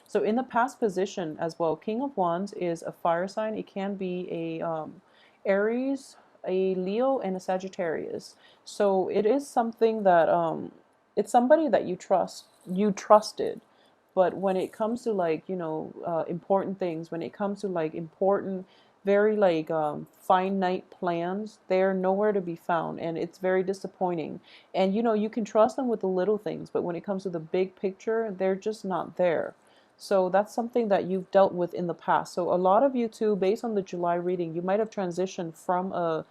So in the past position as well, King of Wands is a fire sign. It can be a Aries, a Leo, and a Sagittarius. So it is something that it's somebody that you trusted. But when it comes to like, important things, when it comes to like important, very like finite plans, they're nowhere to be found, and it's very disappointing. And you can trust them with the little things, but when it comes to the big picture, they're just not there. So that's something that you've dealt with in the past. So a lot of you too, based on the July reading, you might have transitioned from a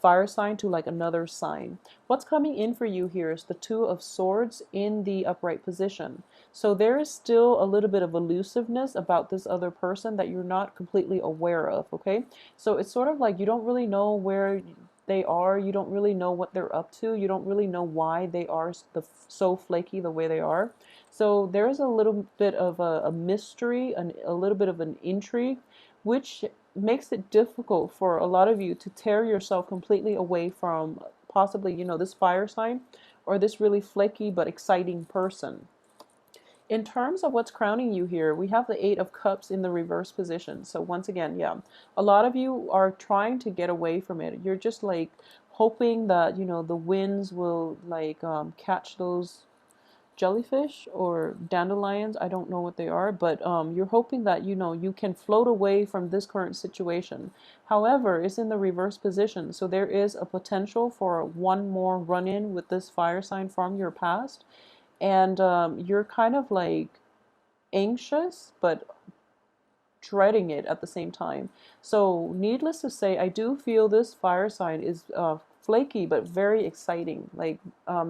fire sign to like another sign. What's coming in for you here is the Two of Swords in the upright position. So there is still a little bit of elusiveness about this other person that you're not completely aware of, okay? So it's sort of like you don't really know where they are. You don't really know what they're up to. You don't really know why they are so flaky the way they are. So there's a little bit of a mystery, a little bit of an intrigue, which makes it difficult for a lot of you to tear yourself completely away from possibly, this fire sign or this really flaky but exciting person. In terms of what's crowning you here, we have the Eight of Cups in the reverse position. So once again, yeah, a lot of you are trying to get away from it. You're just like hoping that, the winds will like catch those jellyfish or dandelions. I don't know what they are, but you're hoping that you can float away from this current situation. However, it's in the reverse position, so there is a potential for one more run-in with this fire sign from your past, and you're kind of like anxious but dreading it at the same time. So needless to say, I do feel this fire sign is flaky but very exciting. Like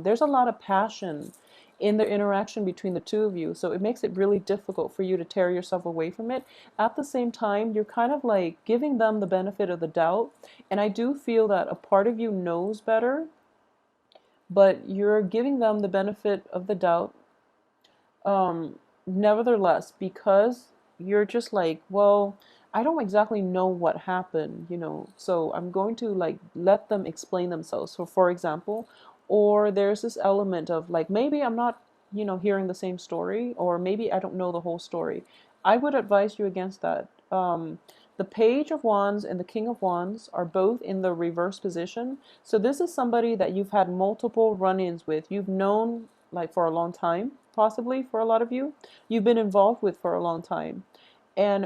there's a lot of passion in the interaction between the two of you, so it makes it really difficult for you to tear yourself away from it. At the same time, you're kind of like giving them the benefit of the doubt, and I do feel that a part of you knows better, but you're giving them the benefit of the doubt, nevertheless, because you're just like, well, I don't exactly know what happened, so I'm going to like let them explain themselves. So for example, or there's this element of like, maybe I'm not, hearing the same story, or maybe I don't know the whole story. I would advise you against that. The Page of Wands and the King of Wands are both in the reverse position. So this is somebody that you've had multiple run-ins with. You've known like for a long time, possibly for a lot of you. You've been involved with for a long time. And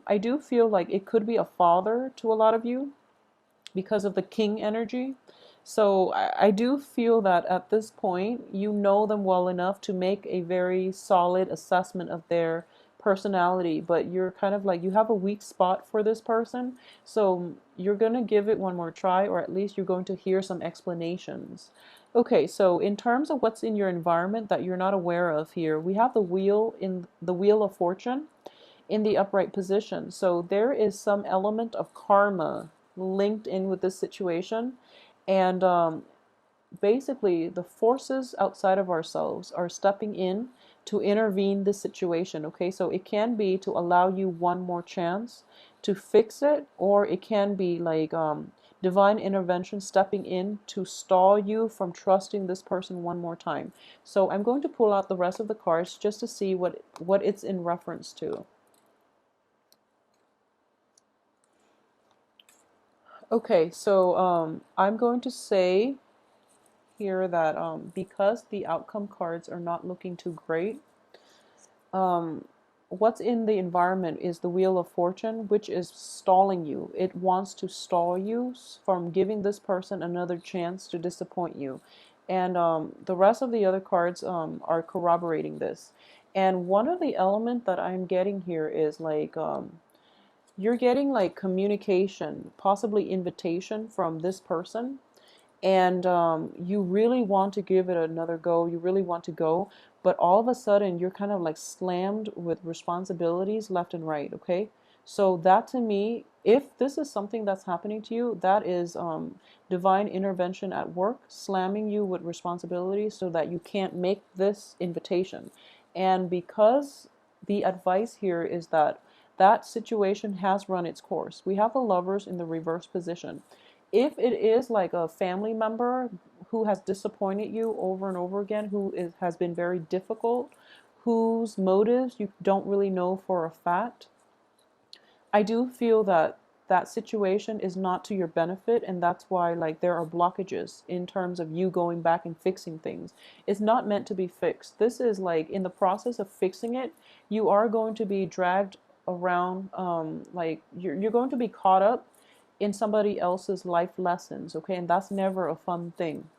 I do feel like it could be a father to a lot of you because of the king energy. So I do feel that at this point, you know them well enough to make a very solid assessment of their personality, but you're kind of like, you have a weak spot for this person. So you're going to give it one more try, or at least you're going to hear some explanations. Okay, so in terms of what's in your environment that you're not aware of here, we have the Wheel of Fortune in the upright position. So there is some element of karma linked in with this situation. And basically, the forces outside of ourselves are stepping in to intervene this situation. Okay, so it can be to allow you one more chance to fix it, or it can be like divine intervention stepping in to stall you from trusting this person one more time. So I'm going to pull out the rest of the cards just to see what it's in reference to. Okay, so I'm going to say here that because the outcome cards are not looking too great, what's in the environment is the Wheel of Fortune, which is stalling you. It wants to stall you from giving this person another chance to disappoint you. And the rest of the other cards are corroborating this. And one of the element that I'm getting here is like you're getting like communication, possibly invitation from this person, and you really want to give it another go. You really want to go, but all of a sudden you're kind of like slammed with responsibilities left and right. Okay, so that to me, if this is something that's happening to you, that is divine intervention at work, slamming you with responsibilities so that you can't make this invitation. And because the advice here is that that situation has run its course. We have the Lovers in the reverse position. If it is like a family member who has disappointed you over and over again, has been very difficult, whose motives you don't really know for a fact, I do feel that that situation is not to your benefit, and that's why like there are blockages in terms of you going back and fixing things. It's not meant to be fixed. This is like in the process of fixing it, you are going to be dragged around, like you're going to be caught up in somebody else's life lessons, okay? And that's never a fun thing.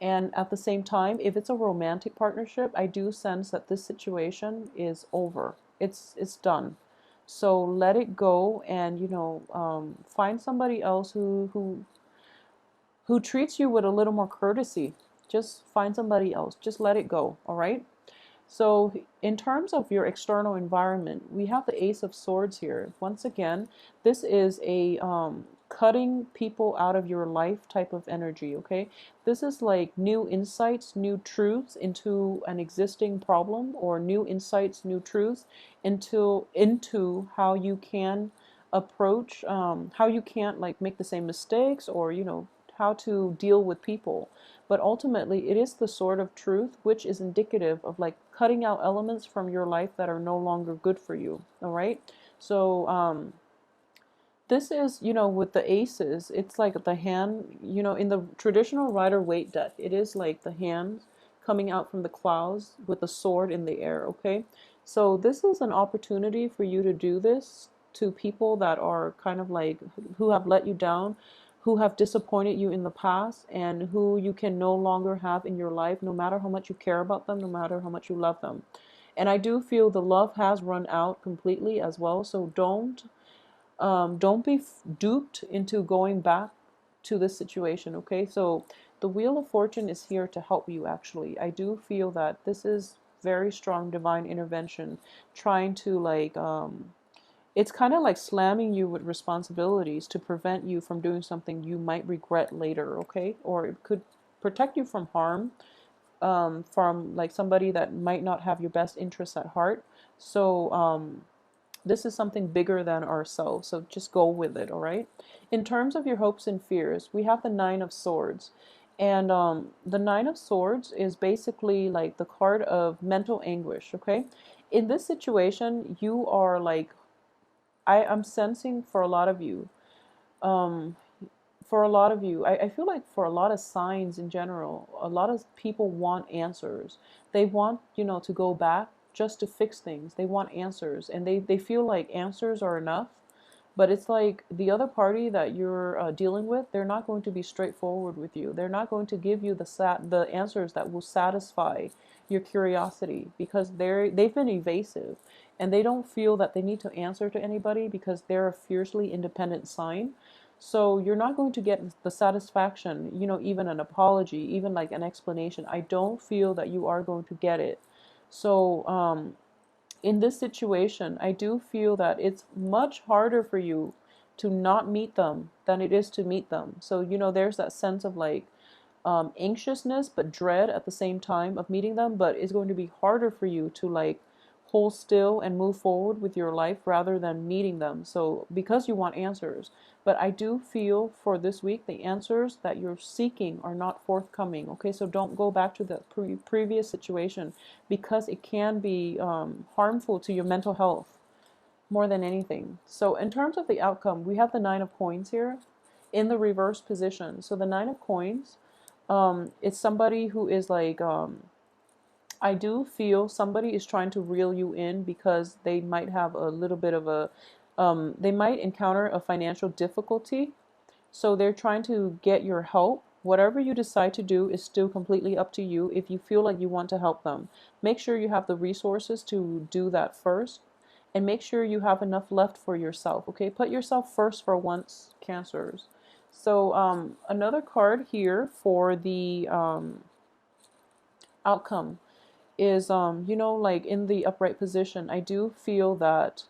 And at the same time, if it's a romantic partnership, I do sense that this situation is over. It's done. So let it go, and find somebody else who treats you with a little more courtesy. Just find somebody else. Just let it go. All right. So in terms of your external environment, we have the Ace of Swords here. Once again, this is a cutting people out of your life type of energy, okay? This is like new insights, new truths into an existing problem, or new insights, new truths into how you can approach, how you can't like make the same mistakes, or how to deal with people. But ultimately, it is the sword of truth, which is indicative of like cutting out elements from your life that are no longer good for you. All right. So this is, with the aces, it's like the hand, in the traditional Rider-Waite deck, it is like the hand coming out from the clouds with the sword in the air. Okay. So this is an opportunity for you to do this to people that are kind of like who have let you down, who have disappointed you in the past, and who you can no longer have in your life, no matter how much you care about them, no matter how much you love them. And I do feel the love has run out completely as well. So don't be duped into going back to this situation. Okay, so the Wheel of Fortune is here to help you. Actually, I do feel that this is very strong divine intervention, trying to like it's kind of like slamming you with responsibilities to prevent you from doing something you might regret later, okay? Or it could protect you from harm, from like somebody that might not have your best interests at heart. So this is something bigger than ourselves, so just go with it, all right? In terms of your hopes and fears, we have the Nine of Swords. And the Nine of Swords is basically like the card of mental anguish, okay? In this situation, you are like, I'm sensing for a lot of you, um, I feel like for a lot of signs in general, a lot of people want answers. They want, to go back just to fix things. They want answers, and they feel like answers are enough. But it's like the other party that you're dealing with, they're not going to be straightforward with you. They're not going to give you the answers that will satisfy your curiosity, because they've been evasive, and they don't feel that they need to answer to anybody because they're a fiercely independent sign. So you're not going to get the satisfaction, even an apology, even like an explanation. I don't feel that you are going to get it. So in this situation, I do feel that it's much harder for you to not meet them than it is to meet them. So, there's that sense of like anxiousness but dread at the same time of meeting them, but it's going to be harder for you to like hold still and move forward with your life rather than meeting them. So because you want answers, but I do feel for this week the answers that you're seeking are not forthcoming. Okay, so don't go back to the previous situation, because it can be harmful to your mental health more than anything. So in terms of the outcome, we have the Nine of Coins here in the reverse position. So the Nine of Coins, it's somebody who is like I do feel somebody is trying to reel you in because they might have a little bit of a, they might encounter a financial difficulty. So they're trying to get your help. Whatever you decide to do is still completely up to you. If you feel like you want to help them, make sure you have the resources to do that first. And make sure you have enough left for yourself. Okay, put yourself first for once, Cancers. So another card here for the outcome is like in the upright position, I do feel that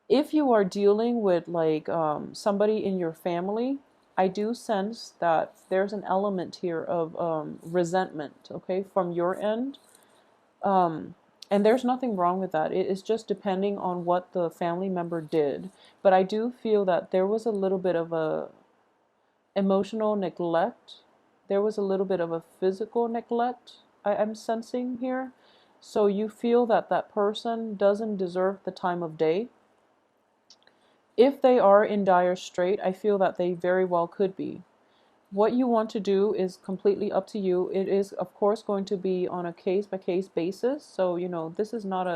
if you are dealing with like somebody in your family, I do sense that there's an element here of resentment, okay, from your end. And there's nothing wrong with that. It is just depending on what the family member did. But I do feel that there was a little bit of a emotional neglect. There was a little bit of a physical neglect I'm sensing here. So you feel that that person doesn't deserve the time of day. If they are in dire strait, I feel that they very well could be. What you want to do is completely up to you. It is, of course, going to be on a case by case basis. So, this is not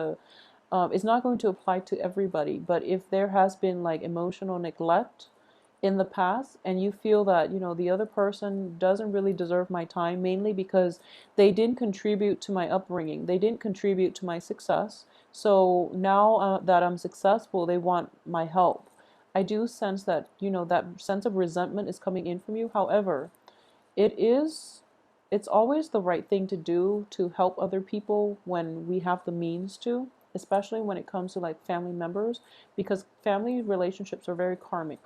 it's not going to apply to everybody. But if there has been like emotional neglect in the past and you feel that, the other person doesn't really deserve my time, mainly because they didn't contribute to my upbringing, they didn't contribute to my success. So now that I'm successful, they want my help. I do sense that, that sense of resentment is coming in from you. However, it is it's always the right thing to do to help other people when we have the means to, especially when it comes to like family members, because family relationships are very karmic.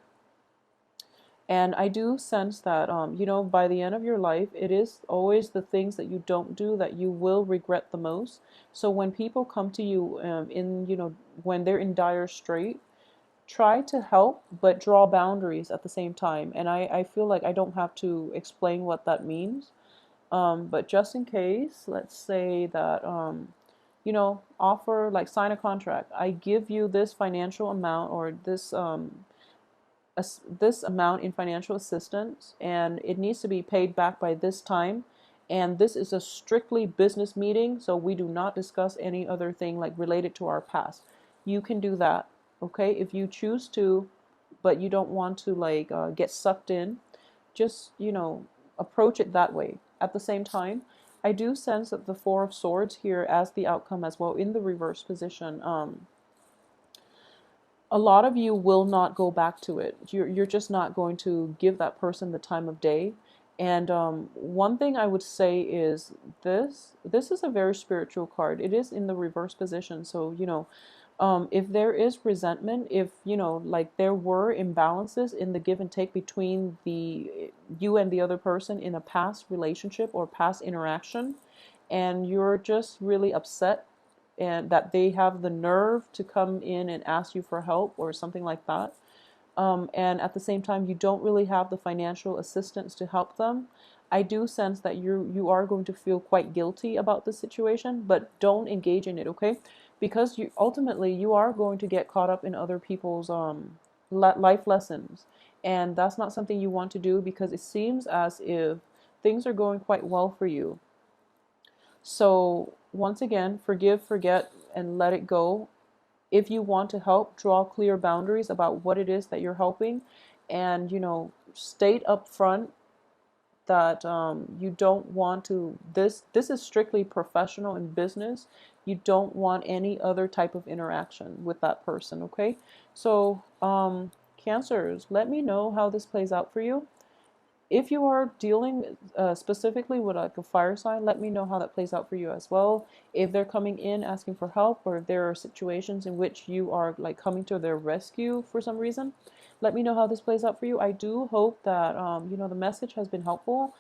And I do sense that, by the end of your life, it is always the things that you don't do that you will regret the most. So when people come to you, when they're in dire strait, try to help, but draw boundaries at the same time. And I feel like I don't have to explain what that means. But just in case, let's say that, offer, like sign a contract. I give you this financial amount, or this amount in financial assistance, and it needs to be paid back by this time. And this is a strictly business meeting, so we do not discuss any other thing like related to our past. You can do that, okay, if you choose to, but you don't want to like get sucked in. Just approach it that way. At the same time, I do sense that the Four of Swords here as the outcome as well in the reverse position. A lot of you will not go back to it. You're just not going to give that person the time of day. And one thing I would say is this is a very spiritual card. It is in the reverse position. So, if there is resentment, if, like there were imbalances in the give and take between you and the other person in a past relationship or past interaction, and you're just really upset and that they have the nerve to come in and ask you for help or something like that. And at the same time, you don't really have the financial assistance to help them. I do sense that you are going to feel quite guilty about the situation, but don't engage in it, okay? Because ultimately you are going to get caught up in other people's life lessons, and that's not something you want to do, because it seems as if things are going quite well for you. So once again, forgive, forget, and let it go. If you want to help, draw clear boundaries about what it is that you're helping, and state up front that you don't want to. This is strictly professional and business. You don't want any other type of interaction with that person. Okay, so Cancers, let me know how this plays out for you. If you are dealing specifically with like a fire sign, let me know how that plays out for you as well. If they're coming in asking for help, or if there are situations in which you are like coming to their rescue for some reason, let me know how this plays out for you. I do hope that the message has been helpful.